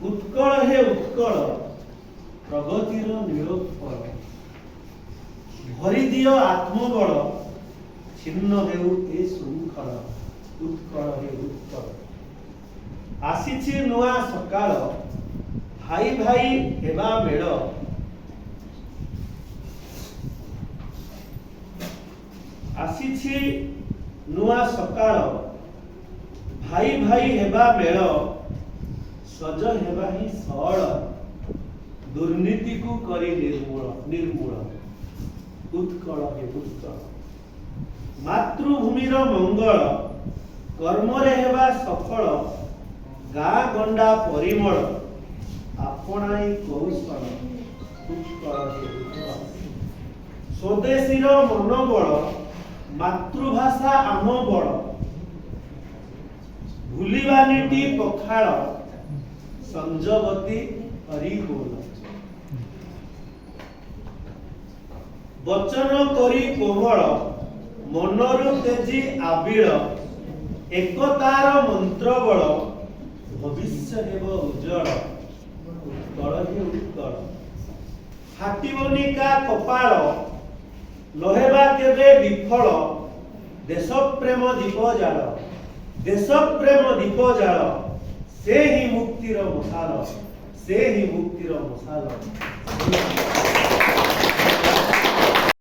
उत्कल हे उत्कल प्रगतिर निरोत्पल भरी दियो आत्मबल छिन्न हेउ ए शृंखल उत्कल हे उत्कल आसीछि नुआ सकाळ भाई भाई हेबा मेळ आसीछि नुआ सकाळ भाई भाई हेबा मेळ सज हेबा ही सळ दुर्नीति को करी निर्मूल उत्कल हे उत्कल मातृभूमिर मंगल कर्मरे हेबा सफल गा गंडा परिमल आपणाई कौशल उत्कल हे उत्कल स्वदेशीर मनोबल मातृभाषा आम बल भूलिबानीटी पखाळ संजगती हरिबोल वचन करी कोमल मनरु तेजी आबिल एकतार मंत्र बल भविष्य हेब उज्जवल उत्कल हे उत्कल हाटीबनिका कपाळ नहेबा केबे विफल देश प्रेम दीप जाल देश प्रेम दीप जाल से ही मुक्तिर मशाल से ही मुक्तिर मशाल।